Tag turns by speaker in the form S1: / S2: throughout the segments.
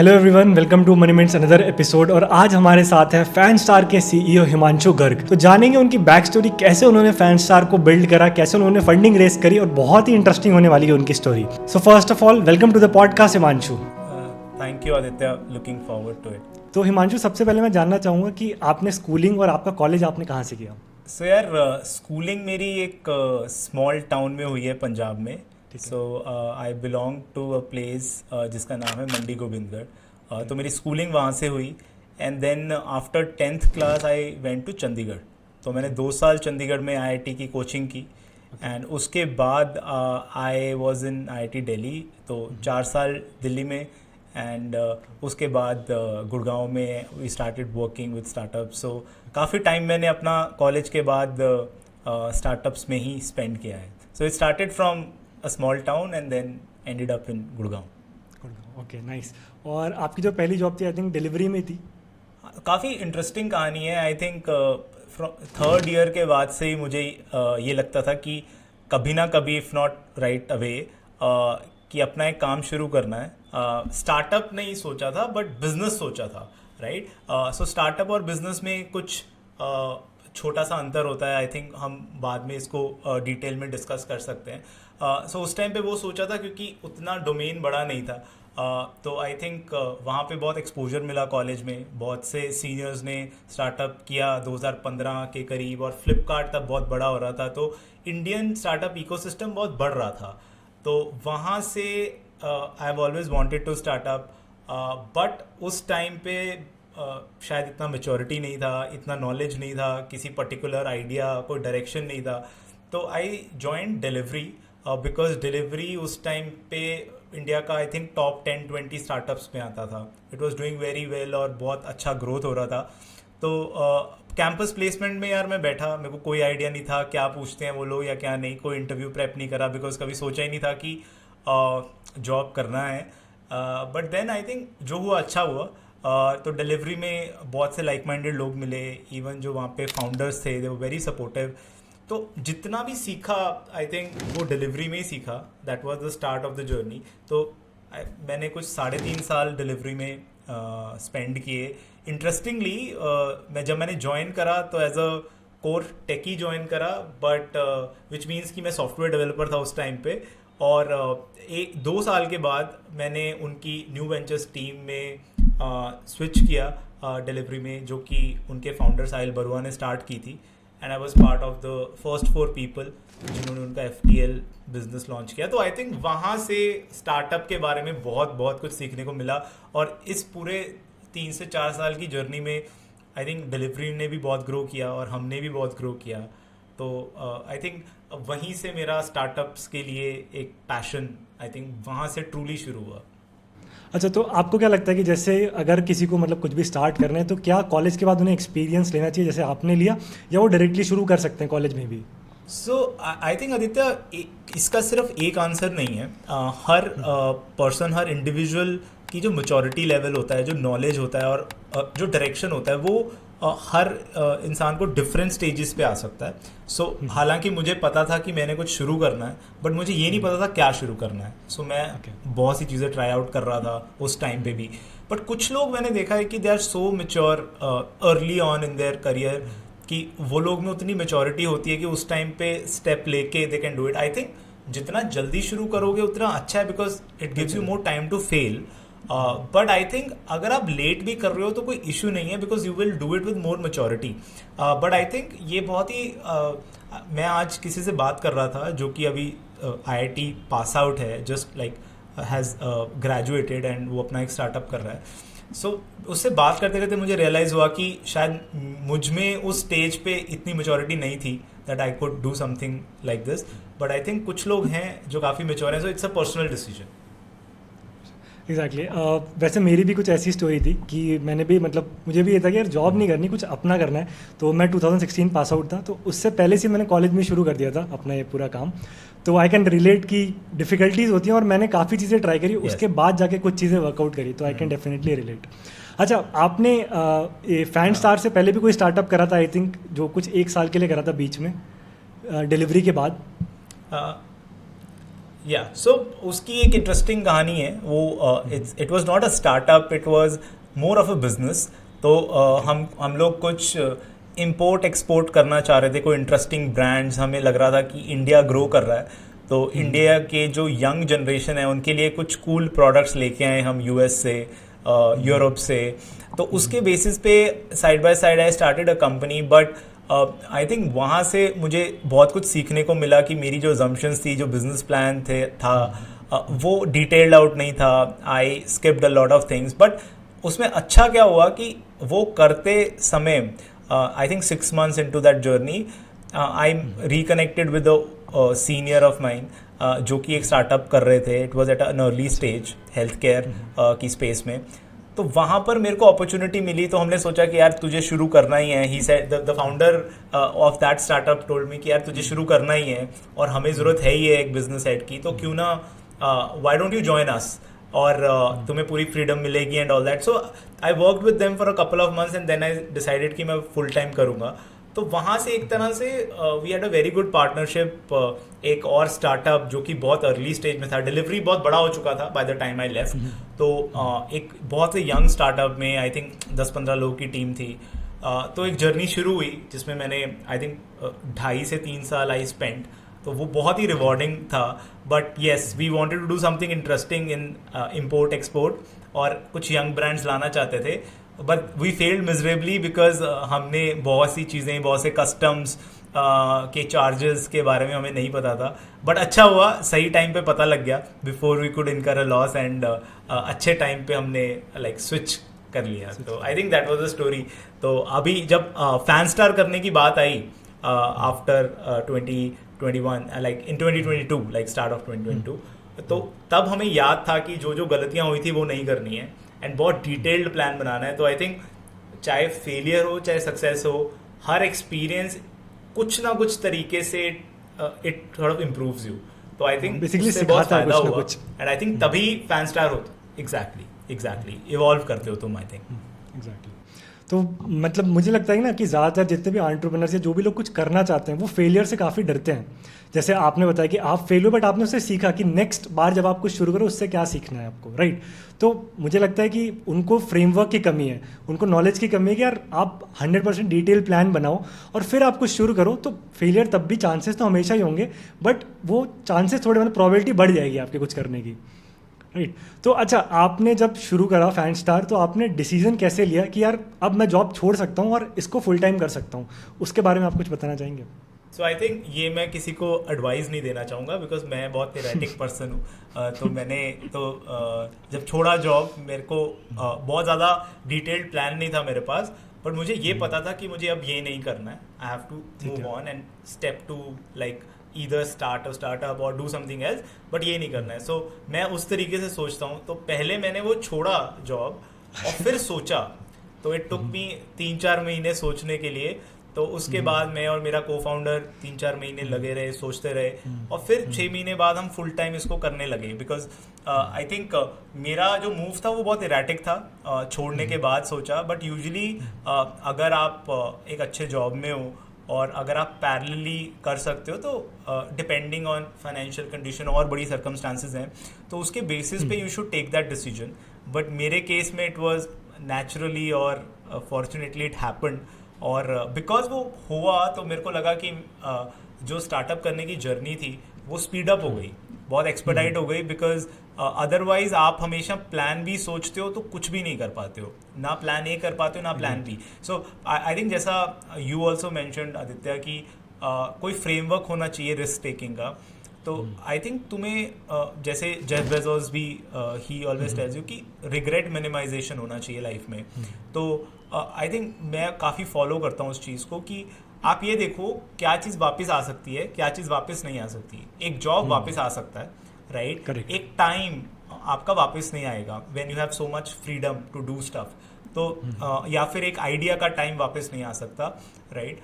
S1: Hello everyone, welcome to Money Minutes another episode. और आज हमारे साथ है फैन स्टार के सीईओ हिमांशु गर्ग। तो जानेंगे उनकी बैक स्टोरी, कैसे उन्होंने फैन स्टार को बिल्ड करा, कैसे उन्होंने फंडिंग रेस करी, और बहुत ही इंटरेस्टिंग होने वाली है उनकी story. So first of all, welcome to the podcast Himanshu.
S2: Thank you Aditya, looking forward to it.
S1: तो हिमांशु, सबसे पहले मैं जानना चाहूँगा कि आपने स्कूलिंग और आपका कॉलेज आपने कहाँ से किया?
S2: सो यार, स्कूलिंग मेरी एक स्मॉल टाउन में हुई है पंजाब में। So I belong to a place जिसका नाम है मंडी गोबिंदगढ़। तो मेरी स्कूलिंग वहाँ से हुई and then after 10th class I went to Chandigarh. तो मैंने 2 साल चंडीगढ़ में आईआईटी की कोचिंग की एंड उसके बाद I was in IIT Delhi, तो 4 साल दिल्ली में एंड उसके बाद गुड़गांव में we started working with startup. So काफ़ी टाइम मैंने अपना कॉलेज के बाद स्टार्टअप्स में ही स्पेंड किया है। So it started from a small town and then ended up in Gurgaon.
S1: Okay, nice. और आपकी जो पहली जॉब थी, आई थिंक डिलीवरी में थी।
S2: काफ़ी इंटरेस्टिंग कहानी है। आई थिंक थर्ड ईयर के बाद से ही मुझे ये लगता था कि कभी ना कभी, इफ़ नॉट राइट अवे, कि अपना एक काम शुरू करना है। स्टार्टअप नहीं सोचा था बट बिजनेस सोचा था, राइट। सो स्टार्टअप और बिजनेस में कुछ छोटा सा अंतर होता है। आई थिंक हम बाद में इसको डिटेल में डिस्कस कर सकते हैं। सो उस टाइम पे वो सोचा था क्योंकि उतना डोमेन बड़ा नहीं था। तो आई थिंक वहाँ पे बहुत एक्सपोजर मिला कॉलेज में। बहुत से सीनियर्स ने स्टार्टअप किया 2015 के करीब, और फ्लिपकार्ट तब बहुत बड़ा हो रहा था। तो इंडियन स्टार्टअप इकोसिस्टम बहुत बढ़ रहा था। तो वहाँ से I have always wanted to startup, but उस टाइम पे शायद इतना मेच्योरिटी नहीं था, इतना नॉलेज नहीं था, किसी पर्टिकुलर आइडिया, कोई डायरेक्शन नहीं था। तो I join delivery because delivery उस टाइम पे इंडिया का आई थिंक टॉप 10-20 स्टार्टअप्स में आता था। It was doing very well और बहुत अच्छा ग्रोथ हो रहा था। तो कैंपस प्लेसमेंट में यार मैं बैठा, मेरे को कोई आइडिया नहीं था क्या पूछते हैं वो लोग या क्या नहीं। कोई इंटरव्यू प्रेप नहीं करा बिकॉज कभी सोचा ही नहीं था कि जॉब करना है। बट देन आई थिंक जो हुआ अच्छा हुआ। तो डिलीवरी में बहुत से लाइक माइंडेड लोग मिले। इवन जो वहाँ पे फाउंडर्स थे, दे वर वेरी सपोर्टिव। तो जितना भी सीखा आई थिंक वो डिलीवरी में ही सीखा। That was the start of the journey. तो मैंने कुछ 3.5 साल डिलीवरी में स्पेंड किए। इंटरेस्टिंगली जब मैंने ज्वाइन करा तो as a core techie join करा, बट विच मीन्स कि मैं सॉफ्टवेयर डेवलपर था उस टाइम पे। और 2 साल के बाद मैंने उनकी न्यू वेंचर्स टीम में स्विच किया डिलीवरी में, जो कि उनके फाउंडर साहिल बरुआ ने स्टार्ट की थी। And I was part of the first 4 people जिन्होंने उनका FTL बिजनेस लॉन्च किया। तो आई थिंक वहाँ से स्टार्टअप के बारे में बहुत बहुत कुछ सीखने को मिला। और इस पूरे 3 से 4 साल की जर्नी में आई थिंक डिलीवरी ने भी बहुत ग्रो किया और हमने भी बहुत ग्रो किया। तो आई थिंक वहीं से मेरा स्टार्टअप्स के लिए एक पैशन आई थिंक वहाँ से ट्रूली शुरू हुआ।
S1: अच्छा, तो आपको क्या लगता है कि जैसे अगर किसी को मतलब कुछ भी स्टार्ट करना है, तो क्या कॉलेज के बाद उन्हें एक्सपीरियंस लेना चाहिए जैसे आपने लिया, या वो डायरेक्टली शुरू कर सकते हैं कॉलेज में भी?
S2: सो आई थिंक आदित्य, इसका सिर्फ एक आंसर नहीं है। हर पर्सन, हर इंडिविजुअल की जो मैच्योरिटी लेवल होता है, जो नॉलेज होता है और जो डायरेक्शन होता है, वो हर इंसान को डिफरेंट स्टेजेस पे आ सकता है। सो हालांकि मुझे पता था कि मैंने कुछ शुरू करना है, बट मुझे ये नहीं पता था क्या शुरू करना है। सो मैं बहुत सी चीज़ें ट्राई आउट कर रहा था उस टाइम पे भी। बट कुछ लोग मैंने देखा है कि they are so mature early on in their career कि वो लोग में उतनी मैच्योरिटी होती है कि उस टाइम पे स्टेप लेके they can do it. I think जितना जल्दी शुरू करोगे उतना अच्छा है, because it gives you more time to fail. But I think अगर आप लेट भी कर रहे हो तो कोई इशू नहीं है, because you will do it with more maturity. But I think ये बहुत ही मैं आज किसी से बात कर रहा था जो कि अभी IIT पास आउट है, just like has graduated, and वो अपना एक स्टार्टअप कर रहा है। सो उससे बात करते करते मुझे रियलाइज़ हुआ कि शायद मुझ में उस स्टेज पे इतनी मैच्योरिटी नहीं थी that I could do something like this. But I think कुछ लोग हैं जो काफ़ी मैच्योर हैं। So it's a personal decision.
S1: Exactly. वैसे मेरी भी कुछ ऐसी स्टोरी थी कि मैंने भी मतलब मुझे भी ये था कि यार जॉब नहीं करनी, कुछ अपना करना है। तो मैं 2016 पास आउट था, तो उससे पहले से मैंने कॉलेज में शुरू कर दिया था अपना ये पूरा काम। तो आई कैन रिलेट कि डिफ़िकल्टीज़ होती हैं और मैंने काफ़ी चीज़ें ट्राई करी, उसके बाद जाके कुछ चीज़ें वर्कआउट करी। तो आई कैन डेफिनेटली रिलेट। अच्छा, आपने ये फैन स्टार से पहले भी कोई स्टार्टअप करा था, आई थिंक, जो कुछ 1 साल के लिए करा था बीच में डिलीवरी के बाद?
S2: या सो उसकी एक इंटरेस्टिंग कहानी है वो, it was not a startup, it was more of a business. तो हम लोग कुछ इंपोर्ट एक्सपोर्ट करना चाह रहे थे, कोई इंटरेस्टिंग ब्रांड्स, हमें लग रहा था कि इंडिया ग्रो कर रहा है, तो इंडिया के जो यंग जनरेशन है उनके लिए कुछ कूल प्रोडक्ट्स लेके आए हम यूएस से, यूरोप से। तो उसके बेसिस पे side by side I started a company, but I think वहाँ से मुझे बहुत कुछ सीखने को मिला कि मेरी जो assumptions थी, जो बिजनेस प्लान था, वो डिटेल्ड आउट नहीं था। I skipped a lot of things, but उसमें अच्छा क्या हुआ कि वो करते समय I think 6 months into that journey I reconnected with senior of mine जो कि एक स्टार्टअप कर रहे थे। It was at an early stage health care की स्पेस में। तो वहाँ पर मेरे को अपॉर्चुनिटी मिली, तो हमने सोचा कि यार तुझे शुरू करना ही है। He said, the founder of that startup told me कि यार तुझे शुरू करना ही है और हमें ज़रूरत है ही है एक बिजनेस हेड की, तो क्यों ना why don't you join us, और तुम्हें पूरी फ्रीडम मिलेगी and all that. So I worked with them for a couple of months and then I decided कि मैं फुल टाइम करूँगा। तो वहाँ से एक तरह से we had a very good partnership. एक और स्टार्टअप जो कि बहुत अर्ली स्टेज में था, डिलीवरी बहुत बड़ा हो चुका था by the time I left. तो एक बहुत ही यंग स्टार्टअप में आई थिंक 10-15 लोगों की टीम थी। तो एक जर्नी शुरू हुई जिसमें मैंने आई थिंक 2.5 से 3 साल आई स्पेंट। तो वो बहुत ही रिवॉर्डिंग था, but yes we wanted to do something interesting in import export, और कुछ यंग ब्रांड्स लाना चाहते थे, but we failed miserably because हमने बहुत सी चीज़ें, बहुत से कस्टम्स के चार्जेस के बारे में हमें नहीं पता था। बट अच्छा हुआ, सही टाइम पे पता लग गया before we could incur a loss, and अच्छे टाइम पे हमने लाइक स्विच कर लिया। तो I think that was the story. तो अभी जब फैन स्टार करने की बात आई after 2021, like in 2022, like start of 2022, तो तब हमें याद था कि जो जो गलतियाँ हुई थी वो नहीं करनी है एंड बहुत डिटेल्ड प्लान बनाना है। तो आई थिंक चाहे फेलियर हो चाहे सक्सेस हो, हर एक्सपीरियंस कुछ ना कुछ तरीके से इट थोड़ा इम्प्रूव्स यू। तो आई थिंक उससे बहुत फायदा हुआ, एंड आई थिंक तभी फैन स्टार होते। एग्जैक्टली इवॉल्व करते हो तुम, आई थिंक।
S1: एग्जैक्टली। तो मतलब मुझे लगता है ना कि ज़्यादातर जितने भी एंटरप्रेन्योर्स या जो भी लोग कुछ करना चाहते हैं वो फेलियर से काफ़ी डरते हैं। जैसे आपने बताया कि आप फेल हुए, बट आपने उससे सीखा कि नेक्स्ट बार जब आप कुछ शुरू करो उससे क्या सीखना है आपको, राइट। तो मुझे लगता है कि उनको फ्रेमवर्क की कमी है, उनको नॉलेज की कमी है कि यार आप 100% डिटेल प्लान बनाओ और फिर आप कुछ शुरू करो। तो फेलियर तब भी, चांसेस तो हमेशा ही होंगे, बट वो चांसेस थोड़े, मतलब प्रोबेबिलिटी बढ़ जाएगी आपके कुछ करने की, राइट। तो अच्छा, आपने जब शुरू करा फैन स्टार, तो आपने डिसीजन कैसे लिया कि यार अब मैं जॉब छोड़ सकता हूँ और इसको फुल टाइम कर सकता हूँ? उसके बारे में आप कुछ बताना चाहेंगे?
S2: सो आई थिंक ये मैं किसी को एडवाइस नहीं देना चाहूँगा बिकॉज मैं बहुत एरेटिक पर्सन हूँ। तो मैंने तो जब छोड़ा जॉब, मेरे को बहुत ज़्यादा डिटेल्ड प्लान नहीं था मेरे पास, बट मुझे ये पता था कि मुझे अब ये नहीं करना है। I have to move on and step to like either start a startup और डू समथिंग एल्स, बट ये नहीं करना है। सो मैं उस तरीके से सोचता हूँ। तो पहले मैंने वो छोड़ा जॉब और फिर सोचा, तो इट टुक मी 3-4 महीने सोचने के लिए। तो उसके बाद मैं और मेरा को फाउंडर 3-4 महीने लगे रहे, सोचते रहे, और फिर 6 महीने बाद हम फुल टाइम इसको करने लगे। बिकॉज आई थिंक मेरा जो मूव था वो बहुत इरेटिक था। छोड़ने के बाद सोचा, बट यूजुअली अगर आप एक अच्छे जॉब में हो और अगर आप पैरेलली कर सकते हो, तो डिपेंडिंग ऑन फाइनेंशियल कंडीशन और बड़ी सर्कमस्टांसेस हैं, तो उसके बेसिस पे you should take that decision. But मेरे केस में इट वाज नेचुरली और फॉर्चुनेटली इट हैपेंड, और बिकॉज वो हुआ तो मेरे को लगा कि जो स्टार्टअप करने की जर्नी थी वो स्पीड अप हो गई, बहुत एक्सपर्टाइट हो गई। बिकॉज अदरवाइज आप हमेशा प्लान बी सोचते हो तो कुछ भी नहीं कर पाते हो, ना प्लान ए कर पाते हो ना plan B. So I think जैसा यू ऑल्सो मैंशनड आदित्य कि कोई फ्रेमवर्क होना चाहिए रिस्क टेकिंग का। तो आई थिंक तुम्हें जैसे जेफ बेजोस भी ही ऑलवेज टेल्स यू कि रिग्रेट मिनिमाइजेशन होना चाहिए लाइफ में। तो आई थिंक मैं काफ़ी फॉलो करता हूँ उस चीज़ को कि आप ये देखो क्या चीज़ वापस आ सकती है, क्या चीज़ वापस नहीं आ सकती। एक जॉब वापस आ सकता है, राइट। एक टाइम आपका वापस नहीं आएगा when you have so much freedom to do stuff. तो या फिर एक आइडिया का टाइम वापस नहीं आ सकता, राइट।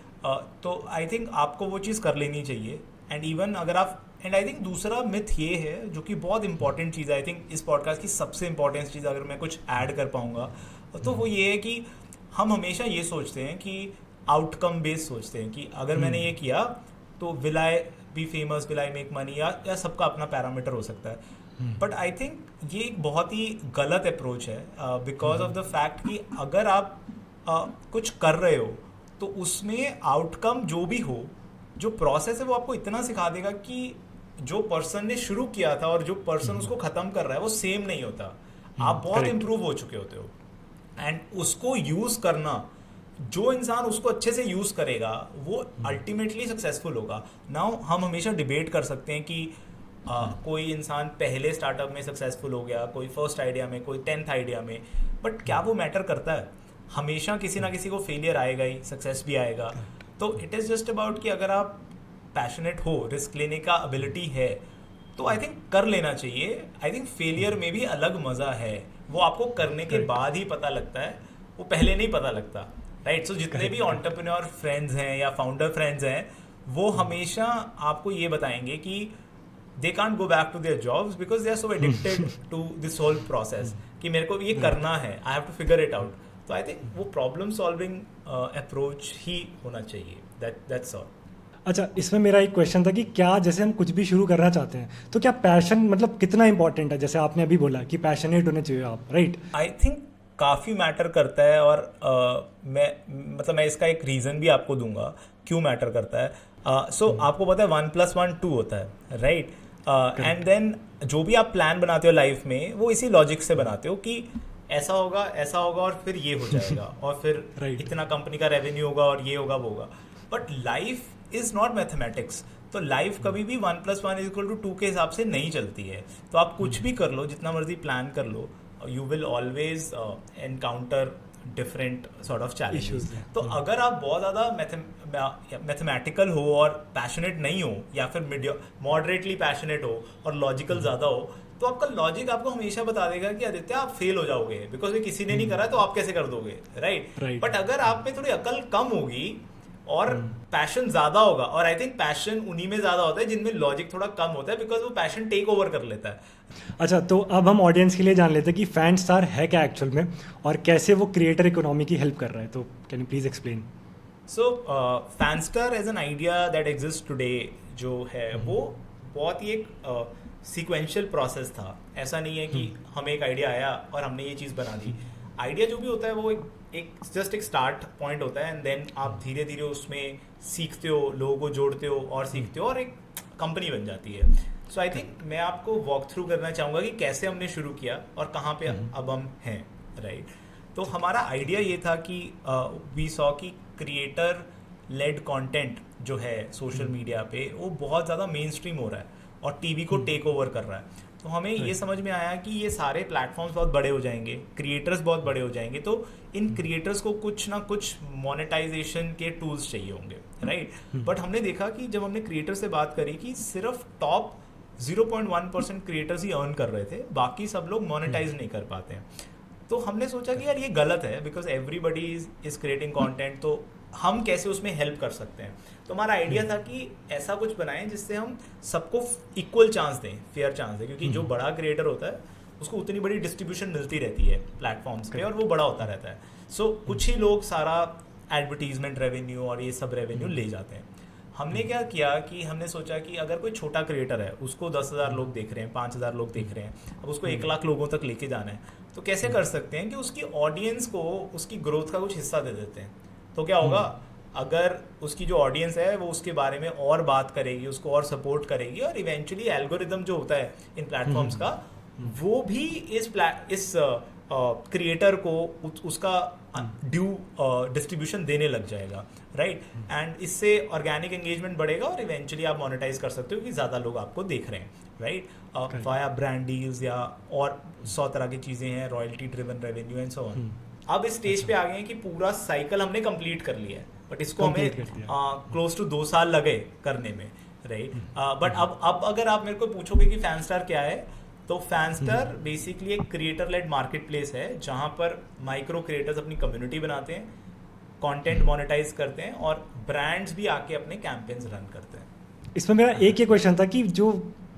S2: तो आई थिंक आपको वो चीज़ कर लेनी चाहिए। एंड इवन अगर आप, एंड आई थिंक दूसरा मिथ ये है जो कि बहुत इंपॉर्टेंट चीज़ है, आई थिंक इस पॉडकास्ट की सबसे इंपॉर्टेंट चीज़ अगर मैं कुछ ऐड कर पाऊँगा तो वो ये है कि हम हमेशा ये सोचते हैं कि आउटकम बेस्ड सोचते हैं कि अगर मैंने ये किया तो will I be famous, will I make money, या सबका अपना पैरामीटर हो सकता है। बट आई थिंक ये एक बहुत ही गलत अप्रोच है, बिकॉज ऑफ द फैक्ट कि अगर आप कुछ कर रहे हो तो उसमें आउटकम जो भी हो, जो प्रोसेस है वो आपको इतना सिखा देगा कि जो पर्सन ने शुरू किया था और जो पर्सन उसको ख़त्म कर रहा है वो सेम नहीं होता। आप बहुत
S1: correct.
S2: इम्प्रूव हो चुके होते हो, एंड उसको यूज़ करना, जो इंसान उसको अच्छे से यूज़ करेगा वो अल्टीमेटली सक्सेसफुल होगा। नाउ हम हमेशा डिबेट कर सकते हैं कि कोई इंसान पहले स्टार्टअप में सक्सेसफुल हो गया, कोई फर्स्ट आइडिया में, कोई 10th आइडिया में, बट क्या वो मैटर करता है? हमेशा किसी ना किसी को फेलियर आएगा ही, सक्सेस भी आएगा। तो इट इज़ जस्ट अबाउट कि अगर आप पैशनेट हो, रिस्क लेने का एबिलिटी है, तो आई थिंक कर लेना चाहिए। आई थिंक फेलियर में भी अलग मज़ा है, वो आपको करने के बाद ही पता लगता है, वो पहले नहीं पता लगता, राइट? सो जितने भी एंटरप्रेन्योर फ्रेंड्स हैं या फाउंडर फ्रेंड्स हैं, वो हमेशा आपको ये बताएंगे कि they can't go back to their jobs because they are so addicted to this whole process कि मेरे को ये करना है, I have to figure it out. तो आई थिंक वो प्रॉब्लम सॉल्विंग अप्रोच ही होना चाहिए, दैट्स ऑल।
S1: अच्छा, इसमें मेरा एक क्वेश्चन था कि क्या जैसे हम कुछ भी शुरू करना चाहते हैं तो क्या पैशन मतलब कितना इंपॉर्टेंट है? जैसे आपने अभी बोला कि पैशनेट होने चाहिए आप, राइट?
S2: आई थिंक काफ़ी मैटर करता है, और मैं इसका एक रीज़न भी आपको दूंगा क्यों मैटर करता है। सो आपको पता है 1+1 2 होता है, राइट? एंड देन जो भी आप प्लान बनाते हो लाइफ में, वो इसी लॉजिक से बनाते हो कि ऐसा होगा और फिर ये हो जाएगा और फिर
S1: Right.
S2: इतना कंपनी का रेवेन्यू होगा और ये होगा वो होगा। But life is not mathematics. तो लाइफ कभी भी 1+1=2 के हिसाब से नहीं चलती है। तो आप कुछ भी कर लो, जितना मर्जी प्लान कर लो, you will always encounter different sort of challenges. तो अगर आप बहुत ज़्यादा मैथमेटिकल हो और पैशनेट नहीं हो, या फिर मॉडरेटली पैशनेट हो और लॉजिकल ज़्यादा हो, तो आपका लॉजिक आपको हमेशा बता देगा कि आदित्य आप फेल हो जाओगे, बिकॉज ये किसी ने नहीं करा तो आप कैसे कर दोगे, राइट? बट अगर आप में थोड़ी अकल कम होगी और पैशन ज्यादा होगा, और आई थिंक पैशन उन्हीं में ज्यादा होता है जिनमें लॉजिक थोड़ा कम होता है, बिकॉज वो पैशन टेक ओवर कर लेता है।
S1: अच्छा, तो अब हम ऑडियंस के लिए जान लेते हैं कि फैन स्टार है क्या एक्चुअल में और कैसे वो क्रिएटर इकोनॉमी की हेल्प कर रहा है। तो can you please explain?
S2: So Fanstar as an idea that exist today जो है, वो बहुत ही एक सीक्वेंशियल प्रोसेस था। ऐसा नहीं है कि हमें एक आइडिया आया और हमने ये चीज़ बना दी। आइडिया जो भी होता है वो एक जस्ट एक स्टार्ट पॉइंट होता है, एंड देन आप धीरे धीरे उसमें सीखते हो, लोगों को जोड़ते हो और सीखते हो, और एक कंपनी बन जाती है। सो आई थिंक मैं आपको वॉक थ्रू करना चाहूँगा कि कैसे हमने शुरू किया और कहाँ पे अब हम हैं, राइट? तो हमारा आइडिया ये था कि वी सॉ कि क्रिएटर लेड कंटेंट जो है सोशल मीडिया पे, वो बहुत ज़्यादा मेन स्ट्रीम हो रहा है और टीवी को टेक ओवर कर रहा है। तो हमें ये समझ में आया कि ये सारे प्लेटफॉर्म्स बहुत बड़े हो जाएंगे, क्रिएटर्स बहुत बड़े हो जाएंगे, तो इन क्रिएटर्स को कुछ ना कुछ मोनेटाइजेशन के टूल्स चाहिए होंगे, राइट? बट हमने देखा कि जब हमने क्रिएटर से बात करी कि सिर्फ टॉप 0.1% क्रिएटर्स ही अर्न कर रहे थे, बाकी सब लोग मोनेटाइज नहीं कर पाते हैं। तो हमने सोचा कि यार ये गलत है, because everybody is creating content, तो हम कैसे उसमें हेल्प कर सकते हैं। तो हमारा आइडिया था कि ऐसा कुछ बनाएं जिससे हम सबको इक्वल चांस दें, फेयर चांस दें, क्योंकि जो बड़ा क्रिएटर होता है उसको उतनी बड़ी डिस्ट्रीब्यूशन मिलती रहती है प्लेटफॉर्म्स पे और वो बड़ा होता रहता है। सो कुछ ही लोग सारा एडवर्टीजमेंट रेवेन्यू और ये सब रेवेन्यू ले जाते हैं। हमने क्या किया कि हमने सोचा कि अगर कोई छोटा क्रिएटर है, उसको 10,000 लोग देख रहे हैं, 5,000 लोग देख रहे हैं, अब उसको 1 लाख लोगों तक लेके जाना है, तो कैसे कर सकते हैं कि उसकी ऑडियंस को उसकी ग्रोथ का कुछ हिस्सा दे देते हैं। तो क्या होगा, अगर उसकी जो ऑडियंस है वो उसके बारे में और बात करेगी, उसको और सपोर्ट करेगी, और इवेंचुअली एल्गोरिदम जो होता है इन प्लेटफॉर्म्स का, वो भी इस क्रिएटर को उसका ड्यू डिस्ट्रीब्यूशन देने लग जाएगा, राइट? एंड इससे ऑर्गेनिक एंगेजमेंट बढ़ेगा और इवेंचुअली आप मोनेटाइज कर सकते हो कि ज़्यादा लोग आपको देख रहे हैं, राइट? वाया ब्रांड डील्स या और 100 तरह की चीज़ें हैं, royalty driven revenue and so on. अब इस स्टेज पे आ गए हैं कि पूरा साइकिल हमने कंप्लीट कर लिया है, बट इसको हमें क्लोज टू 2 साल लगे करने में, राइट? बट अब अगर आप मेरे को पूछोगे कि फैनस्टार क्या है, तो फैनस्टार बेसिकली एक क्रिएटर लेड मार्केट प्लेस है जहाँ पर माइक्रो क्रिएटर्स अपनी कम्युनिटी बनाते हैं, कंटेंट मोनेटाइज करते हैं, और ब्रांड्स भी आके अपने कैंपेन्स रन करते हैं।
S1: इसमें मेरा एक ही क्वेश्चन था कि जो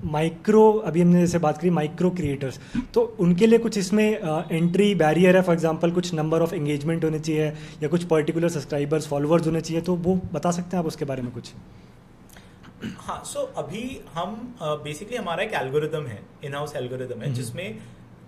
S1: माइक्रो, अभी हमने जैसे बात करी माइक्रो क्रिएटर्स, तो उनके लिए कुछ इसमें एंट्री बैरियर है? फॉर एग्जांपल कुछ नंबर ऑफ एंगेजमेंट होने चाहिए या कुछ पर्टिकुलर सब्सक्राइबर्स फॉलोअर्स होने चाहिए, तो वो बता सकते हैं आप उसके बारे में कुछ?
S2: हाँ, सो अभी हम बेसिकली हमारा एक एल्गोरिदम है, इन हाउस एल्गोरिदम है, जिसमें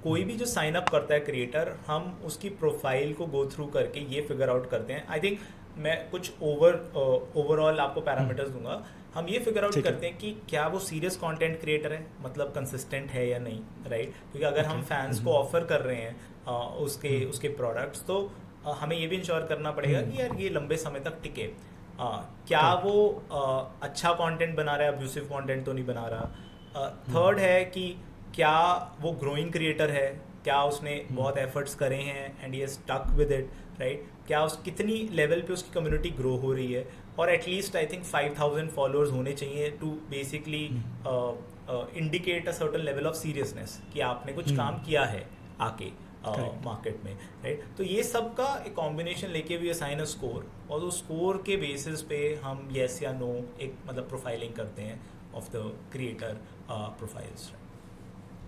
S2: कोई भी जो साइन अप करता है क्रिएटर, हम उसकी प्रोफाइल को गो थ्रू करके ये फिगर आउट करते हैं। आई थिंक मैं कुछ ओवरऑल आपको पैरामीटर्स दूंगा। हम ये फिगर आउट
S1: ठीक है।
S2: करते हैं कि क्या वो सीरियस कंटेंट क्रिएटर है, मतलब कंसिस्टेंट है या नहीं, राइट? क्योंकि अगर हम फैंस को ऑफर कर रहे हैं उसके उसके प्रोडक्ट्स, तो हमें ये भी इंश्योर करना पड़ेगा कि यार ये लंबे समय तक टिके। क्या वो अच्छा कंटेंट बना रहा है, अब्यूसिव कंटेंट तो नहीं बना रहा। थर्ड है कि क्या वो ग्रोइंग क्रिएटर है, क्या उसने बहुत एफर्ट्स करे हैं एंड ये स्टक विद इट, राइट? क्या उस कितनी लेवल पे उसकी कम्युनिटी ग्रो हो रही है, और एटलीस्ट आई थिंक 5000 फॉलोअर्स होने चाहिए to basically indicate a certain level of seriousness कि आपने कुछ काम किया है आके मार्केट में, राइट? तो ये सब का एक कॉम्बिनेशन लेके वी असाइन अ स्कोर, और उस स्कोर के बेसिस पे हम येस या नो एक मतलब प्रोफाइलिंग करते हैं of the creator profiles.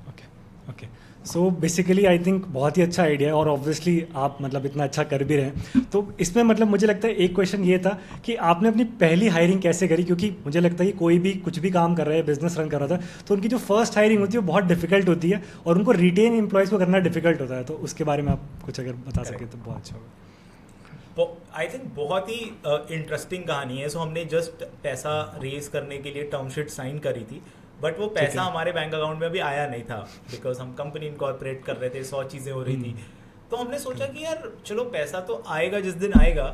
S1: Okay okay, so basically I think बहुत ही अच्छा आइडिया है, और ऑब्वियसली आप मतलब इतना अच्छा कर भी रहे हैं। तो इसमें मतलब मुझे लगता है एक क्वेश्चन ये था कि आपने अपनी पहली हायरिंग कैसे करी, क्योंकि मुझे लगता है कि कोई भी कुछ भी काम कर रहा है, बिजनेस रन कर रहा था, तो उनकी जो फर्स्ट हायरिंग होती है वो बहुत डिफिकल्ट होती है, और उनको रिटेन एम्प्लॉयज़ को करना डिफिकल्ट होता है। तो उसके बारे में आप कुछ अगर बता सकें तो बहुत अच्छा होगा।
S2: आई थिंक बहुत ही इंटरेस्टिंग कहानी है। सो हमने जस्ट पैसा रेज करने के लिए टर्म शीट साइन करी थी, बट वो पैसा हमारे बैंक अकाउंट में अभी आया नहीं था, बिकॉज हम कंपनी इनकॉर्पोरेट कर रहे थे, 100 चीज़ें हो रही थी। तो हमने सोचा कि यार चलो पैसा तो आएगा जिस दिन आएगा,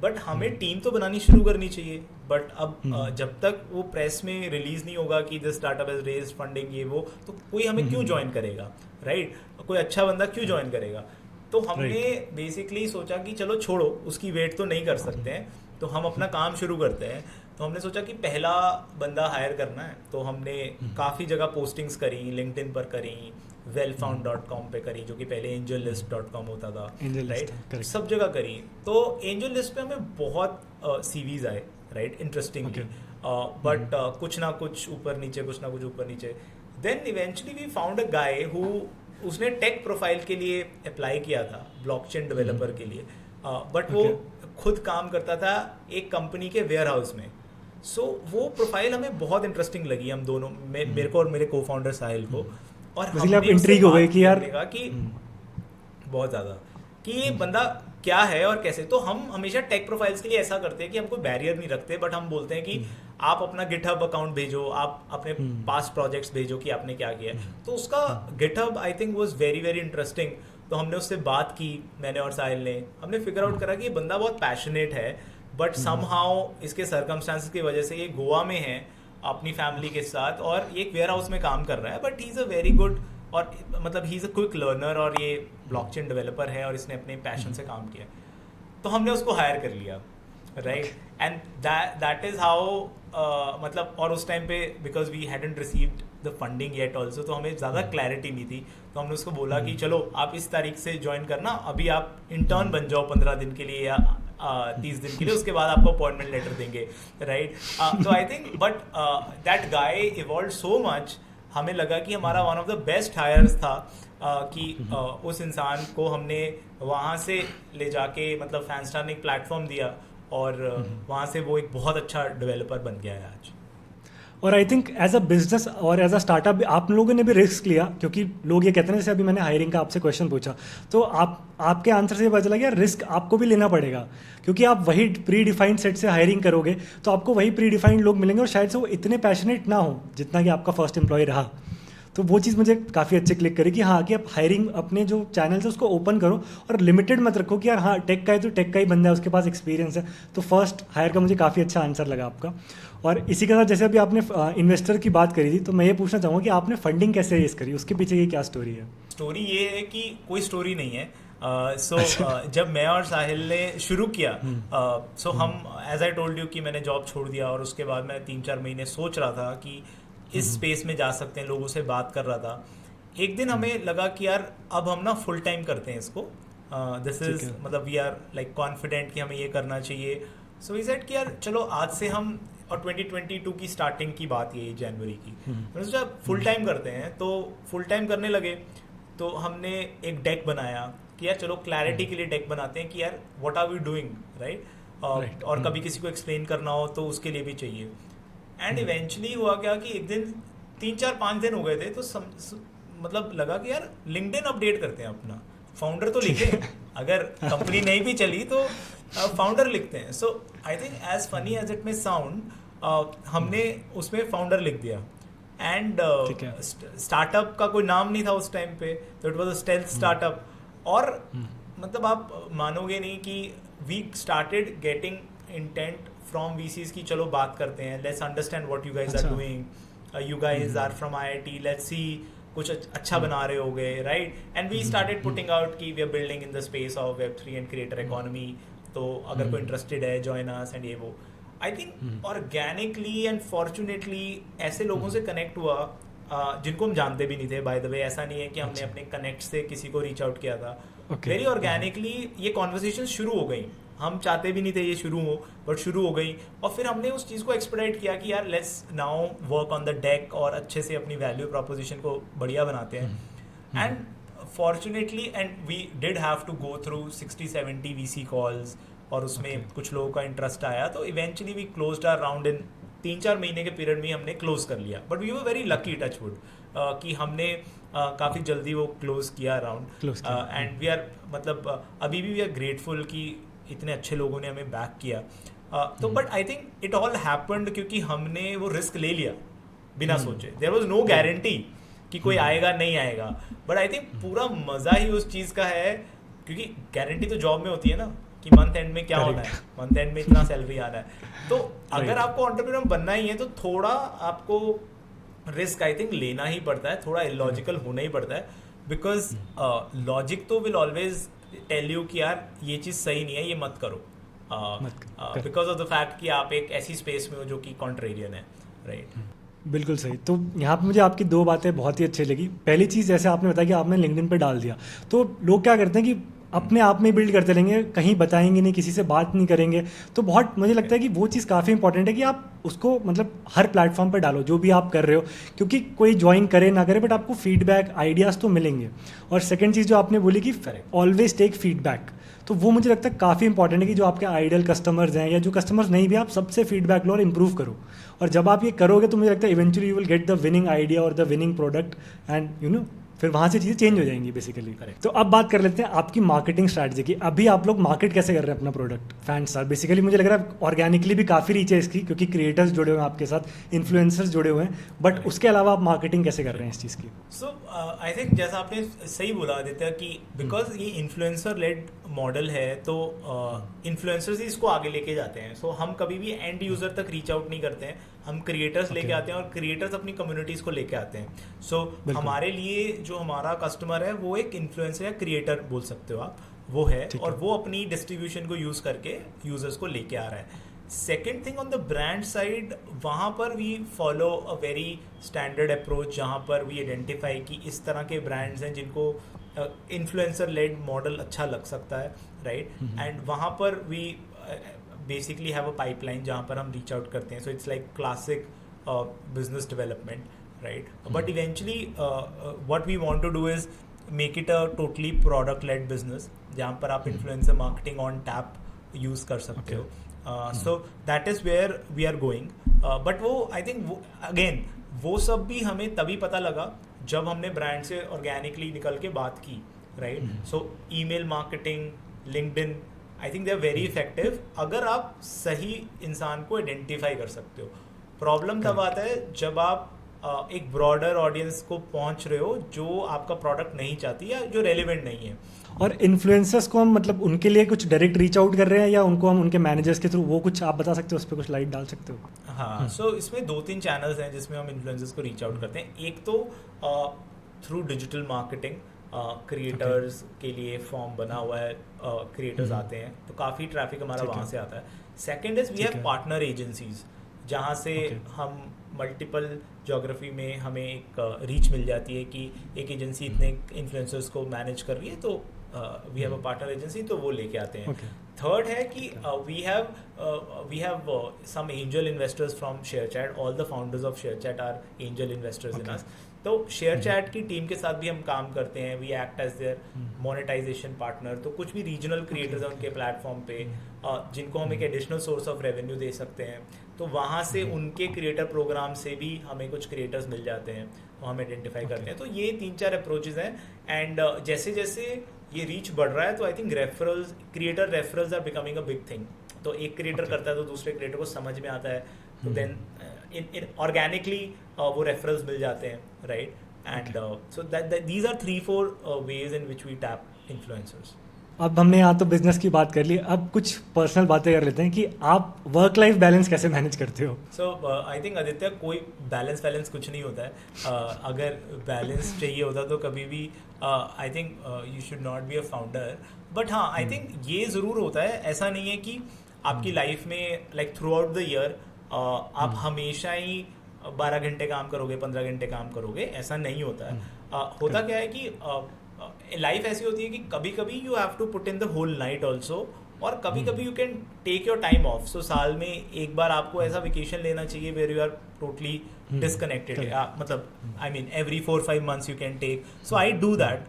S2: बट हमें टीम तो बनानी शुरू करनी चाहिए। बट अब जब तक वो प्रेस में रिलीज नहीं होगा कि this startup has raise funding ये वो, तो कोई हमें क्यों ज्वाइन करेगा, राइट? कोई अच्छा बंदा क्यों ज्वाइन करेगा? तो हमने बेसिकली सोचा कि चलो छोड़ो, उसकी वेट तो नहीं कर सकते हैं, तो हम अपना काम शुरू करते हैं। तो हमने सोचा कि पहला बंदा हायर करना है, तो हमने काफ़ी जगह पोस्टिंग्स करी, लिंक्डइन पर करी, wellfound.com पे करी, जो कि पहले angellist.com होता था, राइट? सब जगह करी। तो एंजल लिस्ट पे हमें बहुत सीवीज आए, राइट, इंटरेस्टिंगली, बट कुछ ना कुछ ऊपर नीचे, कुछ ना कुछ ऊपर नीचे। Then eventually we found a guy who, उसने टेक प्रोफाइल के लिए अप्लाई किया था, ब्लॉकचेन डेवलपर के लिए, बट वो खुद काम करता था एक कंपनी के वेयर हाउस में। सो वो प्रोफाइल हमें बहुत इंटरेस्टिंग लगी, हम दोनों, मेरे को और मेरे को फाउंडर साहिल को, और हमने
S1: आप इंट्रीग हो गए कि यार
S2: कि बहुत ज़्यादा कि ये बंदा क्या है और कैसे। तो हम हमेशा टेक प्रोफाइल्स के लिए ऐसा करते हैं कि हम कोई बैरियर नहीं रखते, बट हम बोलते हैं कि आप अपना गिटहब अकाउंट भेजो, आप अपने पास्ट प्रोजेक्ट्स भेजो कि आपने क्या किया है। तो उसका GitHub I think was very very interesting. तो हमने उससे बात की, मैंने और साहिल ने, हमने फिगर आउट करा कि ये बंदा बहुत पैशनेट है, बट समहाउ इसके सर्कमस्टांसेस की वजह से ये गोवा में है अपनी फैमिली के साथ, और ये एक वेयर हाउस में काम कर रहा है, but he is a very good, और मतलब he is a quick learner, और ये ब्लॉकचेन डेवलपर है और इसने अपने पैशन से काम किया। तो हमने उसको हायर कर लिया, right? And that is how, मतलब, और उस टाइम पे because we hadn't received the funding yet also, तो हमें ज़्यादा क्लैरिटी नहीं थी। तो हमने उसको बोला कि चलो आप इस तारीख से ज्वाइन करना, अभी आप इंटर्न बन जाओ 15 दिन के लिए या 30 दिन के लिए, उसके बाद आपको अपॉइंटमेंट लेटर देंगे, राइट? तो I think but that guy evolve so much, हमें लगा कि हमारा one of the best hires था, कि उस इंसान को हमने वहाँ से ले जाके, मतलब फैनस्टार ने एक प्लेटफॉर्म दिया, और वहाँ से वो एक बहुत अच्छा डेवलपर बन गया है आज।
S1: और I think as a business और एज अ स्टार्टअप आप लोगों ने भी रिस्क लिया, क्योंकि लोग ये कहते हैं, जैसे अभी मैंने हायरिंग का आपसे क्वेश्चन पूछा, तो आपके आंसर से पता चला कि रिस्क आपको भी लेना पड़ेगा, क्योंकि आप वही प्री डिफाइंड सेट से हायरिंग करोगे तो आपको वही प्री डिफाइंड लोग मिलेंगे, और शायद से वो इतने पैशनेट ना हो जितना कि आपका फर्स्ट एम्प्लॉय रहा। तो वो चीज़ मुझे काफ़ी अच्छे क्लिक करी कि हाँ, कि आप हायरिंग अपने जो चैनल है उसको ओपन करो, और लिमिटेड मत रखो कि यार हाँ टेक का है तो टेक का ही बंदा है, उसके पास एक्सपीरियंस है। तो फर्स्ट हायर का मुझे काफ़ी अच्छा आंसर लगा आपका। और इसी के साथ जैसे अभी आपने इन्वेस्टर की बात करी थी, तो मैं ये पूछना चाहूँगा कि आपने फंडिंग कैसे रेज करी, उसके पीछे ये क्या स्टोरी है?
S2: स्टोरी ये है कि कोई स्टोरी नहीं है। जब मैं और साहिल ने शुरू किया, हम, एज आई टोल्ड यू, कि मैंने जॉब छोड़ दिया, और उसके बाद मैं 3-4 महीने सोच रहा था कि इस स्पेस में जा सकते हैं, लोगों से बात कर रहा था। एक दिन हमें लगा कि यार अब हम ना फुल टाइम करते हैं इसको, दिस इज, मतलब वी आर लाइक कॉन्फिडेंट कि हमें ये करना चाहिए। सो वी सेड कि यार चलो आज से हम, और 2022 की स्टार्टिंग की बात ये जनवरी की, मैंने सोचा फुल टाइम करते हैं। तो फुल टाइम करने लगे, तो हमने एक डेक बनाया कि यार चलो क्लैरिटी के लिए डेक बनाते हैं कि यार what are we doing, right? और कभी किसी को एक्सप्लेन करना हो तो उसके लिए भी चाहिए। एंड इवेंचुअली हुआ क्या कि एक दिन 3-4-5 दिन हो गए थे, तो मतलब लगा कि यार लिंक्डइन अपडेट करते हैं अपना, फाउंडर तो लिखे, अगर कंपनी नहीं भी चली तो फाउंडर लिखते हैं. So I think as funny as it may sound, हमने उसमें फाउंडर लिख दिया. एंड स्टार्टअप का कोई नाम नहीं था उस टाइम पे, तो it was a stealth startup. और मतलब आप मानोगे नहीं कि we started getting intent from VCs की चलो बात करते हैं, let's understand what you guys are doing, you guys are from IIT, let's see कुछ अच्छा बना रहे होगे, right. And we started putting out कि we are building in the space of Web3 and creator economy, तो अगर कोई interested है जॉइन अस एंड ये वो. I think organically and fortunately ऐसे लोगों से कनेक्ट हुआ जिनको हम जानते भी नहीं थे. बाय द वे ऐसा नहीं है कि हमने अपने कनेक्ट से किसी को रीच आउट किया था. वेरी ऑर्गेनिकली ये कॉन्वर्सेशन शुरू हो गई. हम चाहते भी नहीं थे ये शुरू हो, बट शुरू हो गई. और फिर हमने उस चीज़ को एक्सपेडाइट किया कि यार let's now work on the deck और अच्छे से अपनी वैल्यू प्रोपोजिशन को बढ़िया बनाते हैं. And fortunately and we did have to go through 60-70 VC calls, और उसमें कुछ लोगों का इंटरेस्ट आया, तो eventually we closed our round in 3-4 महीने के पीरियड में हमने क्लोज कर लिया. But we were very lucky, touch wood, कि हमने काफ़ी जल्दी वो क्लोज किया राउंड. एंड वी आर मतलब अभी भी वी आर ग्रेटफुल कि इतने अच्छे लोगों ने हमें बैक किया. तो but I think it all happened क्योंकि हमने वो रिस्क ले लिया बिना सोचे. देयर वाज नो गारंटी कि कोई आएगा नहीं आएगा, बट आई थिंक पूरा मज़ा ही उस चीज़ का है, क्योंकि गारंटी तो जॉब में होती है ना कि मंथ एंड में क्या होना है, मंथ एंड में इतना सैलरी आना है. तो अगर आपको एंटरप्रेन्योर बनना ही है तो थोड़ा आपको रिस्क आई थिंक लेना ही पड़ता है, थोड़ा इलॉजिकल होना ही पड़ता है. बिकॉज लॉजिक तो विल ऑलवेज टेल यू कि यार ये चीज़ सही नहीं है, ये मत करो, बिकॉज ऑफ द फैक्ट कि आप एक ऐसी स्पेस में हो जो कि कॉन्ट्रेरियन है, राइट.
S1: बिल्कुल सही. तो यहाँ पे मुझे आपकी 2 बातें बहुत ही अच्छी लगी. पहली चीज़, जैसे आपने बताया कि आपने लिंक्डइन पे डाल दिया, तो लोग क्या करते हैं कि अपने आप में बिल्ड करते रहेंगे, कहीं बताएंगे नहीं, किसी से बात नहीं करेंगे. तो बहुत मुझे लगता है कि वो चीज़ काफ़ी इंपॉर्टेंट है कि आप उसको मतलब हर प्लेटफॉर्म पर डालो जो भी आप कर रहे हो, क्योंकि कोई ज्वाइन करे ना करे बट आपको फीडबैक आइडियाज़ तो मिलेंगे. और सेकंड चीज़ जो आपने बोली कि ऑलवेज टेक फीडबैक, तो वो मुझे लगता है काफ़ी इंपॉर्टेंट है कि जो आपके आइडियल कस्टमर्स हैं या जो कस्टमर्स नहीं भी, आप सबसे फीडबैक लो और इम्प्रूव करो. और जब आप ये करोगे तो मुझे लगता है eventually you will get the winning idea और the winning product, and you know फिर वहाँ से चीज़ें चेंज हो जाएंगी बेसिकली. तो अब बात कर लेते हैं आपकी मार्केटिंग स्ट्रैटेजी की. अभी आप लोग मार्केट कैसे कर रहे हैं अपना प्रोडक्ट फैंस्टार? बेसिकली मुझे लग रहा है ऑर्गेनिकली भी काफ़ी रीच है इसकी, क्योंकि क्रिएटर्स जुड़े हुए हैं आपके साथ, इन्फ्लुएंसर्स जुड़े हुए हैं, बट उसके अलावा आप मार्केटिंग कैसे कर रहे हैं इस चीज़ की?
S2: सो आई थिंक जैसा आपने सही बोला आदित्य कि बिकॉज ये इन्फ्लुएंसर लेड मॉडल है, तो इन्फ्लुएंसर्स ही इसको आगे लेके जाते हैं. सो हम कभी भी एंड यूज़र तक रीच आउट नहीं करते हैं, हम क्रिएटर्स लेके आते हैं और क्रिएटर्स अपनी कम्युनिटीज़ को लेके आते हैं. सो हमारे लिए जो हमारा कस्टमर है वो एक इन्फ्लुएंसर या क्रिएटर बोल सकते हो आप, वो है, और वो अपनी डिस्ट्रीब्यूशन को यूज़ करके यूज़र्स को लेके आ रहा है. Second thing on the brand side, वहाँ पर we follow a very standard approach, जहाँ पर वी आइडेंटिफाई कि इस तरह के ब्रांड्स हैं जिनको इन्फ्लुएंसर लेड मॉडल अच्छा लग सकता है, राइट. एंड वहाँ पर we basically have a pipeline जहाँ पर हम रीच आउट करते हैं. So it's like classic business development, right. But eventually what we want to do is make it a totally product led business, जहाँ पर आप influencer marketing on tap use कर सकते हो. So that is where we are going. But वो I think वो again वो सब भी हमें तभी पता लगा जब हमने ब्रांड से ऑर्गेनिकली निकल के बात की, right. So email marketing, LinkedIn, I think they are very effective अगर आप सही इंसान को आइडेंटिफाई कर सकते हो. प्रॉब्लम तब आता है जब आप एक ब्रॉडर ऑडियंस को पहुंच रहे हो जो आपका प्रोडक्ट नहीं चाहती या जो रेलिवेंट नहीं है.
S1: और इन्फ्लुएंसर्स को हम मतलब उनके लिए कुछ डायरेक्ट रीच आउट कर रहे हैं या उनको हम उनके मैनेजर्स के थ्रू, वो कुछ आप बता सकते हो, उस पर कुछ लाइट डाल सकते हो?
S2: हाँ, सो इसमें 2-3 चैनल्स हैं जिसमें हम इन्फ्लुएंसर्स को रीच आउट करते हैं. एक तो थ्रू डिजिटल मार्केटिंग, क्रिएटर्स के लिए फॉर्म बना हुआ है, क्रिएटर्स आते हैं तो काफ़ी ट्रैफिक हमारा वहाँ से आता है. Second is we have partner agencies, जहाँ से हम मल्टीपल ज्योग्राफी में हमें एक रीच मिल जाती है कि एक एजेंसी इतने इन्फ्लुएंसर्स को मैनेज कर रही है, तो we have a partner agency, तो वो लेके आते हैं. थर्ड है कि we have some angel investors from ShareChat. All the founders of ShareChat are angel investors in us. तो शेयर चैट की टीम के साथ भी हम काम करते हैं, we act as their monetisation partner. तो कुछ भी रीजनल क्रिएटर्स हैं उनके प्लेटफॉर्म पे जिनको हम एक एडिशनल सोर्स ऑफ रेवेन्यू दे सकते हैं, तो वहाँ से उनके क्रिएटर प्रोग्राम से भी हमें कुछ क्रिएटर्स मिल जाते हैं, वो हम आइडेंटिफाई करते हैं। तो ये 3-4 अप्रोचेज हैं एंड जैसे जैसे ये रीच बढ़ रहा है तो I think referrals, creator referrals are becoming a big thing. तो एक क्रिएटर करता है तो दूसरे क्रिएटर को समझ में आता है, तो देन इन ऑर्गेनिकली वो रेफरल्स मिल जाते हैं, right? And so that these are 3-4 ways in which we tap influencers.
S1: अब हमने यहाँ तो बिजनेस की बात कर ली, अब कुछ पर्सनल बातें कर लेते हैं कि आप वर्क लाइफ बैलेंस कैसे मैनेज करते हो?
S2: सो आई थिंक आदित्य, कोई बैलेंस कुछ नहीं होता है। अगर बैलेंस चाहिए होता तो कभी भी आई think you should not be a founder. But हाँ, आई थिंक ये ज़रूर होता है, ऐसा नहीं है कि आपकी लाइफ में like through out the year आप हमेशा ही 12 घंटे काम करोगे, 15 घंटे काम करोगे, ऐसा नहीं होता है। होता क्या है कि लाइफ ऐसी होती है कि कभी कभी you have to put in the whole night also, और कभी कभी you can take your time off. So साल में एक बार आपको ऐसा वेकेशन लेना चाहिए where you are totally disconnected. मतलब I mean every 4-5 months you can take. So I do that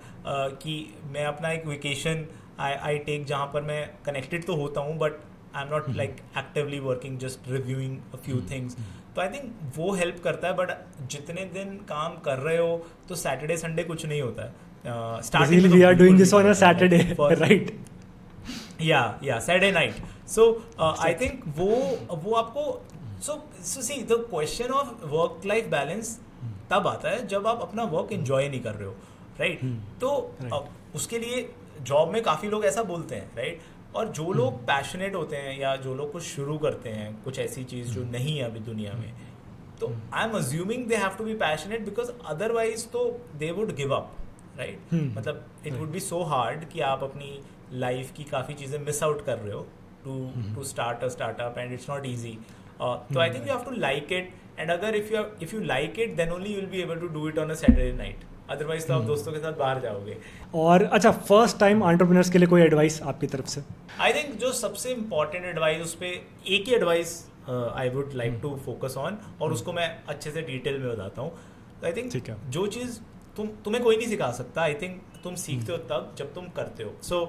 S2: कि मैं अपना एक वेकेशन आई टेक जहाँ पर मैं कनेक्टेड तो होता हूँ but I am not like actively working, just reviewing a few things. तो आई थिंक वो हेल्प करता है। बट जितने दिन काम कर रहे हो तो सैटरडे संडे कुछ नहीं होता है।
S1: Basically, we are doing this on a Saturday, right?
S2: Yeah, Saturday night. So I think वो आपको so see the question of work life balance तब आता है जब आप अपना वर्क एंजॉय नहीं कर रहे हो, राइट? तो उसके लिए जॉब में काफ़ी लोग ऐसा बोलते हैं, राइट? और जो लोग पैशनेट होते हैं या जो लोग कुछ शुरू करते हैं, कुछ ऐसी चीज़ जो नहीं है अभी दुनिया में, तो I am assuming they have to be passionate because otherwise तो they would give up, right? मतलब it would be so hard कि आप अपनी लाइफ की काफ़ी चीज़ें मिस आउट कर रहे हो to start a startup and it's not easy. तो I think you have to like it, and अगर if you like it then only you will be able to do it on a Saturday night, otherwise तो आप दोस्तों के साथ बाहर जाओगे।
S1: और अच्छा, फर्स्ट टाइम एंटरप्रेन्योर्स के लिए कोई एडवाइस आपकी तरफ से?
S2: आई थिंक जो सबसे इम्पॉर्टेंट एडवाइस, उस पर एक ही advice I would like to focus on, और उसको मैं अच्छे से डिटेल में बताता हूँ। तो आई थिंक जो चीज़ तुम्हें कोई नहीं सिखा सकता, आई थिंक तुम सीखते हो तब जब तुम करते हो। सो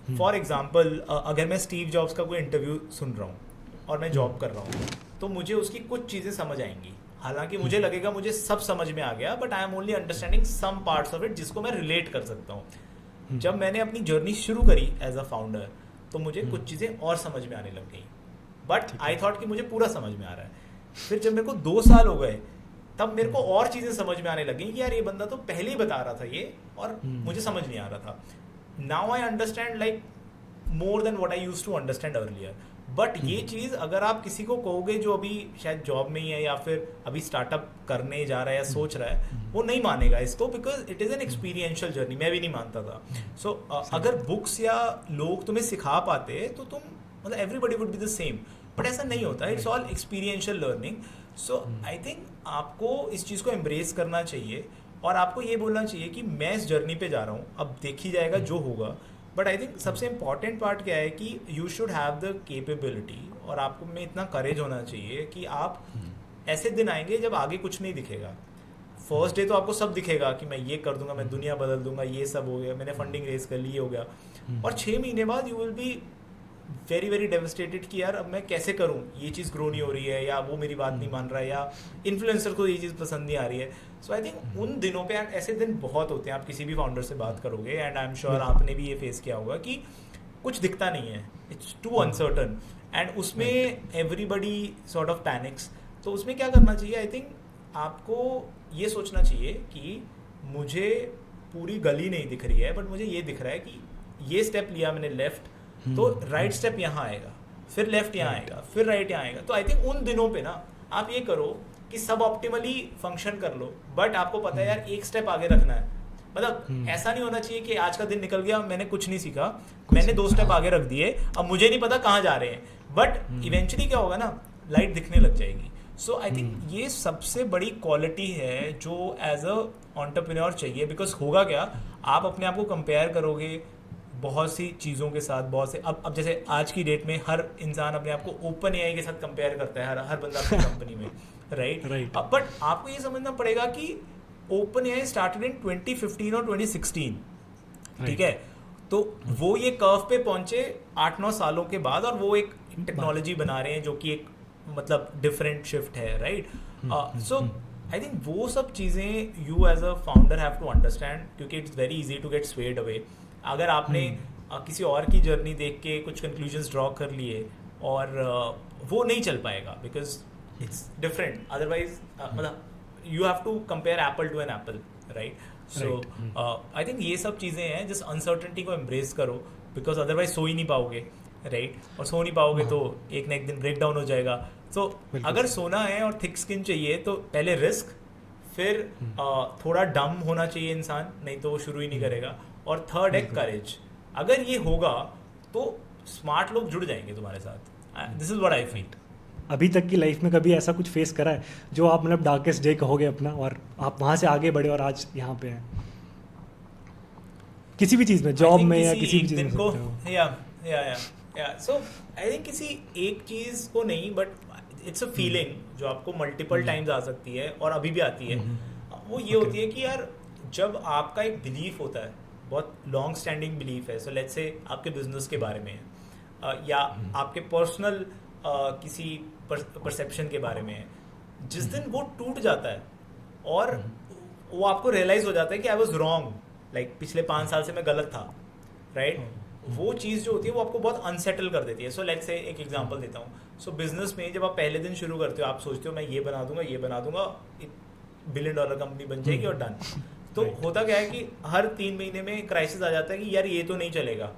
S2: फॉर एग्जाम्पल, अगर मैं स्टीव जॉब्स का कोई इंटरव्यू सुन रहा हूँ और मैं जॉब कर रहा हूँ, तो मुझे उसकी कुछ चीज़ें समझ आएंगी। हालांकि मुझे लगेगा मुझे सब समझ में आ गया, but I am only understanding some parts of it जिसको मैं रिलेट कर सकता हूँ। जब मैंने अपनी जर्नी शुरू करी एज अ फाउंडर, तो मुझे कुछ चीज़ें और समझ में आने लग गई, बट आई थॉट कि मुझे पूरा समझ में आ रहा है। फिर जब मेरे को 2 साल हो गए, तब मेरे को और चीज़ें समझ में आने लगी कि यार ये बंदा तो पहले ही बता रहा था ये, और मुझे समझ नहीं आ रहा था। Now I understand like more than what I used to understand earlier. But ये चीज़ अगर आप किसी को कहोगे जो अभी शायद जॉब में ही है या फिर अभी स्टार्टअप करने जा रहा है या सोच रहा है, वो नहीं मानेगा इसको, because it is an experiential journey. मैं भी नहीं मानता था। सो अगर बुक्स या लोग तुम्हें सिखा पाते तो तुम मतलब everybody would be the same, but ऐसा नहीं होता। It's all experiential learning. So I think आपको इस चीज़ को एम्ब्रेस करना चाहिए, और आपको ये बोलना चाहिए कि मैं इस जर्नी पे जा रहा हूँ, अब देखी जाएगा जो होगा। बट आई थिंक सबसे इम्पॉर्टेंट पार्ट क्या है कि you should have the capability, और आपको में इतना करेज होना चाहिए कि आप ऐसे दिन आएंगे जब आगे कुछ नहीं दिखेगा। फर्स्ट डे तो आपको सब दिखेगा कि मैं ये कर दूंगा, मैं दुनिया बदल दूंगा, ये सब हो गया, मैंने फंडिंग रेज कर ली, हो गया। और 6 महीने बाद you will B very very devastated कि यार अब मैं कैसे करूं, ये चीज़ ग्रो नहीं हो रही है, या वो मेरी बात नहीं मान रहा है, या इन्फ्लुएंसर को ये चीज़ पसंद नहीं आ रही है। सो आई थिंक उन दिनों पे ऐसे दिन बहुत होते हैं। आप किसी भी फाउंडर से बात करोगे, एंड आई एम श्योर आपने भी ये फेस किया होगा कि कुछ दिखता नहीं है, इट्स टू अनसर्टन, एंड उसमें एवरीबडी सॉर्ट ऑफ पैनिक्स। तो उसमें क्या करना चाहिए? आई थिंक आपको ये सोचना चाहिए कि मुझे पूरी गली नहीं दिख रही है, बट मुझे ये दिख रहा है कि ये स्टेप लिया मैंने लेफ्ट, तो राइट स्टेप यहाँ आएगा, फिर लेफ्ट यहाँ आएगा, फिर राइट यहाँ आएगा। तो आई थिंक उन दिनों पे ना आप ये करो कि सब ऑप्टिमली फंक्शन कर लो, बट आपको पता है यार एक स्टेप आगे रखना है। मतलब ऐसा नहीं होना चाहिए कि आज का दिन निकल गया, मैंने कुछ नहीं सीखा, मैंने 2 स्टेप आगे रख दिए, अब मुझे नहीं पता कहाँ जा रहे हैं। बट इवेंचुअली क्या होगा ना, लाइट दिखने लग जाएगी। सो आई थिंक ये सबसे बड़ी क्वालिटी है जो एज अ एंटरप्रेन्योर चाहिए। बिकॉज होगा क्या, आप अपने आप को कंपेयर करोगे बहुत सी चीज़ों के साथ, बहुत से अब जैसे आज की डेट में हर इंसान अपने आप को ओपन एआई के साथ कंपेयर करता है, हर बंदा अपनी कंपनी में, राइट? बट आपको ये समझना पड़ेगा कि ओपन एआई स्टार्टेड इन 2015 और 2016, ठीक
S1: Right.
S2: है। तो वो ये कर्व पे पहुंचे 8-9 सालों के बाद, और वो एक टेक्नोलॉजी बना रहे हैं जो कि एक मतलब डिफरेंट शिफ्ट है, राइट। सो आई थिंक वो सब चीज़ें you as a founder have to understand, क्योंकि it's very easy to get swayed away. अगर आपने किसी और की जर्नी देख के कुछ कंक्लूजन्स ड्रॉ कर लिए और वो नहीं चल पाएगा, बिकॉज इट्स डिफरेंट। अदरवाइज मतलब you have to compare apple to an apple, right. So I think ये सब चीज़ें हैं, जिस अनसर्टेनिटी को एम्ब्रेस करो, बिकॉज अदरवाइज सो ही नहीं पाओगे, राइट। और सो नहीं पाओगे तो एक ना एक दिन ब्रेक डाउन हो जाएगा। तो अगर सोना है और थिक स्किन चाहिए तो पहले रिस्क, फिर थोड़ा डम होना चाहिए इंसान, नहीं तो वो शुरू ही नहीं करेगा। और थर्ड है करेज। अगर ये होगा तो स्मार्ट लोग जुड़ जाएंगे तुम्हारे साथ। This is what I feel.
S1: अभी तक की लाइफ में कभी ऐसा कुछ फेस करा है जो आप मतलब डार्केस्ट डे कहोगे अपना, और आप वहाँ से आगे बढ़े और आज यहाँ पे हैं? किसी भी चीज़ में, जॉब में या किसी भी चीज़ में
S2: को,
S1: सकते हो।
S2: या सो आई थिंक किसी एक चीज़ को नहीं, बट इट्स अ फीलिंग जो आपको मल्टीपल टाइम्स आ सकती है और अभी भी आती है। वो ये होती है कि यार जब आपका एक बिलीफ होता है, बहुत लॉन्ग स्टैंडिंग बिलीफ है, सो लेट्स से आपके बिजनेस के बारे में है, या आपके पर्सनल किसी परसेप्शन के बारे में है, जिस दिन वो टूट जाता है और वो आपको रियलाइज हो जाता है कि आई वॉज रॉन्ग, लाइक पिछले 5 साल से मैं गलत था, राइट। वो चीज़ जो होती है वो आपको बहुत अनसेटल कर देती है। सो लेट्स से एक एग्जांपल देता हूँ। सो बिजनेस में जब आप पहले दिन शुरू करते हो, आप सोचते हो मैं ये बना दूंगा, ये बना दूंगा, $1 बिलियन कंपनी बन जाएगी और डन। तो होता क्या है कि हर 3 महीने में क्राइसिस आ जाता है कि यार ये तो नहीं चलेगा,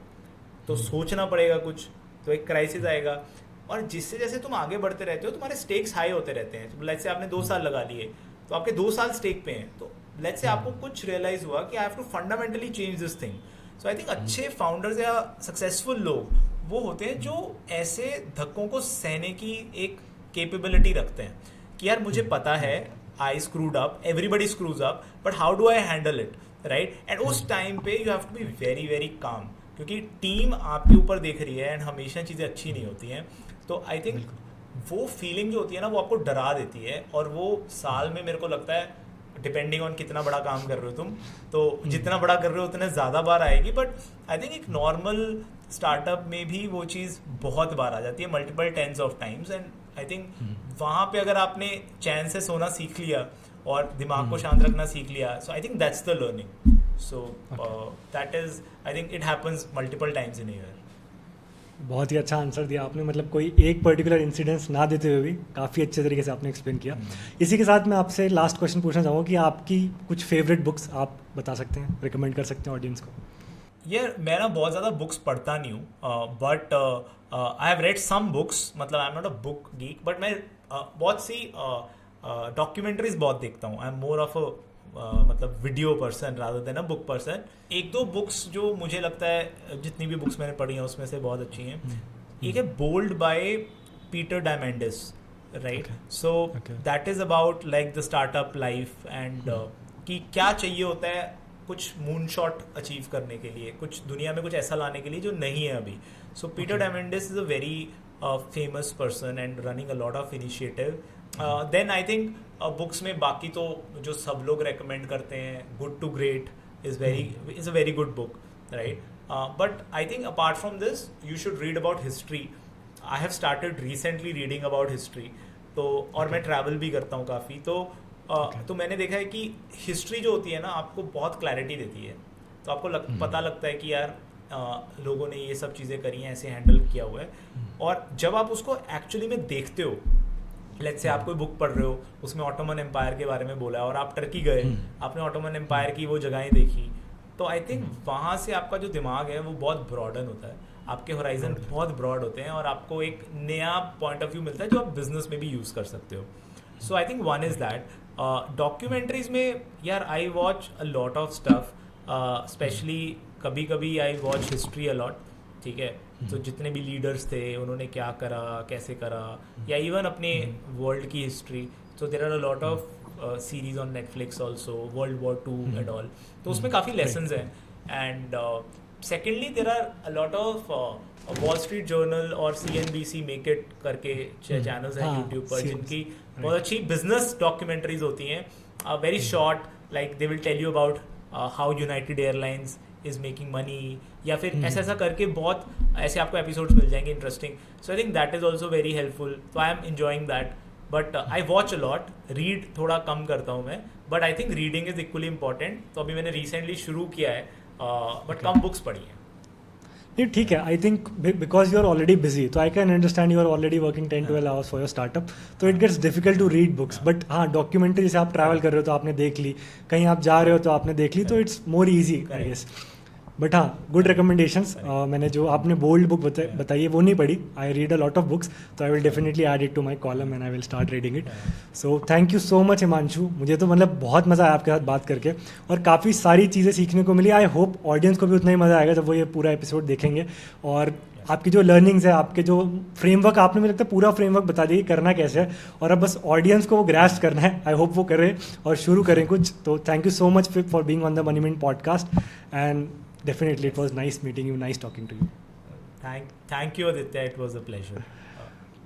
S2: तो सोचना पड़ेगा कुछ, तो एक क्राइसिस आएगा। और जिससे जैसे तुम आगे बढ़ते रहते हो तुम्हारे स्टेक्स हाई होते रहते हैं। तो लेट्स से आपने 2 साल लगा लिए, तो आपके 2 साल स्टेक पे हैं, तो लेट्स से आपको कुछ रियलाइज हुआ कि I have to fundamentally change this thing. So I think अच्छे फाउंडर्स या सक्सेसफुल लोग वो होते हैं जो ऐसे धक्कों को सहने की एक कैपेबिलिटी रखते हैं कि यार मुझे पता है I screwed up, everybody screws up, but how do I handle it, right. And उस टाइम पे you have to be very very calm, क्योंकि टीम आपके ऊपर देख रही है एंड हमेशा चीज़ें अच्छी नहीं होती हैं। तो आई थिंक वो फीलिंग जो होती है ना, वो आपको डरा देती है। और वो साल में मेरे को लगता है, डिपेंडिंग ऑन कितना बड़ा काम कर रहे हो तुम, तो जितना बड़ा कर रहे हो उतने ज़्यादा बार आएगी। बट आई थिंक एक नॉर्मल स्टार्टअप में भी वो चीज़ बहुत बार आ जाती है, multiple tens of times. And I think वहाँ पे अगर आपने चैन से सोना सीख लिया और दिमाग को शांत रखना सीख लिया, so I think that's the learning. So that is, I think it happens multiple times in year.
S1: बहुत ही अच्छा आंसर दिया आपने, मतलब कोई एक पर्टिकुलर इंसिडेंस ना देते हुए भी काफ़ी अच्छे तरीके से आपने एक्सप्लेन किया। इसी के साथ मैं आपसे लास्ट क्वेश्चन पूछना चाहूँगा कि आपकी कुछ फेवरेट बुक्स आप बता सकते हैं, रिकमेंड कर सकते हैं ऑडियंस को?
S2: यार मैं ना बहुत ज़्यादा बुक्स पढ़ता नहीं हूँ, but I have read some books, मतलब I am not a book geek, but मैं बहुत सी डॉक्यूमेंट्रीज बहुत देखता हूँ। I am more of a मतलब video person rather than a book person. 1-2 books जो मुझे लगता है, जितनी भी बुक्स मैंने पढ़ी हैं उसमें से बहुत अच्छी हैं। एक है Bold by Peter Diamandis, right. So that is about like the startup life and कि क्या चाहिए होता है कुछ मून शॉट अचीव करने के लिए, कुछ दुनिया में कुछ ऐसा लाने के लिए जो नहीं है अभी। So Peter Diamandis is a very famous person and running a lot of initiative. Then I think books में बाकी तो जो सब लोग रेकमेंड करते हैं, good to great is a very good book, right. But I think apart from this you should read about history. I have started recently reading about history. तो और मैं ट्रैवल भी करता हूँ काफ़ी, तो मैंने देखा है कि हिस्ट्री जो होती है ना, आपको बहुत क्लैरिटी देती है। तो आपको पता लगता है कि यार लोगों ने ये सब चीज़ें करी हैं, ऐसे हैंडल किया हुआ है। और जब आप उसको एक्चुअली में देखते हो, लेट्स से आप कोई बुक पढ़ रहे हो, उसमें ऑटोमन एम्पायर के बारे में बोला है और आप टर्की गए, आपने ऑटोमन एम्पायर की वो जगहें देखी, तो आई थिंक वहाँ से आपका जो दिमाग है वो बहुत ब्रॉडन होता है, आपके होराइजन बहुत ब्रॉड होते हैं और आपको एक नया पॉइंट ऑफ व्यू मिलता है जो आप बिजनेस में भी यूज़ कर सकते हो। So I think one is that. Documentaries में यार I watch a lot of stuff, specially कभी कभी I watch history a lot, ठीक है। तो जितने भी लीडर्स थे उन्होंने क्या करा, कैसे करा, या इवन अपने वर्ल्ड की history. So there are a lot of series on Netflix also, world war 2 and all, तो उसमें काफ़ी लेसन्स हैं। And secondly there are a lot of Wall Street Journal और CNBC मेक इट करके channels हैं YouTube पर, जिनकी बहुत अच्छी बिजनेस डॉक्यूमेंट्रीज होती हैं। very short, like they will tell you about how United Airlines is making money, या फिर ऐसा ऐसा करके बहुत ऐसे आपको एपिसोड्स मिल जाएंगे interesting. So I think that is also very helpful. तो I am enjoying that. But I watch a lot. Read थोड़ा कम करता हूँ मैं, but I think reading is equally important. तो अभी मैंने रिसेंटली शुरू किया है, बट कम बुक्स पढ़ी हैं.
S1: नहीं ठीक है. I think because you are already busy, तो I can understand you are already working 10-12 hours for your startup, तो it gets difficult to read books. But हाँ, डॉक्यूमेंट्री जैसे आप ट्रैवल कर रहे हो तो आपने देख ली, कहीं आप जा रहे हो तो आपने देख ली, तो it's more easy I guess. But हाँ, गुड रिकमेंडेशंस. मैंने जो आपने बोल्ड बुक बताई है वो नहीं पढ़ी. I read a lot of books, तो I will definitely add it to my column and I will start reading it. So thank you so much Himanshu. मुझे तो मतलब बहुत मज़ा आया आपके साथ बात करके, और काफ़ी सारी चीज़ें सीखने को मिली. आई होप ऑडियंस को भी उतना ही मज़ा आएगा जब वो ये पूरा एपिसोड देखेंगे. और आपकी जो लर्निंग्स है, आपके जो फ्रेमवर्क, आपने मुझे लगता है पूरा फ्रेमवर्क बता दिया कि करना कैसे है, और अब बस ऑडियंस को वो ग्रैस्प करना है. आई होप वो करें और शुरू करें कुछ. तो thank you so much for being on the Money Mint podcast, and definitely it was nice meeting you, nice talking to you.
S2: Thank you, Aditya. It was a pleasure.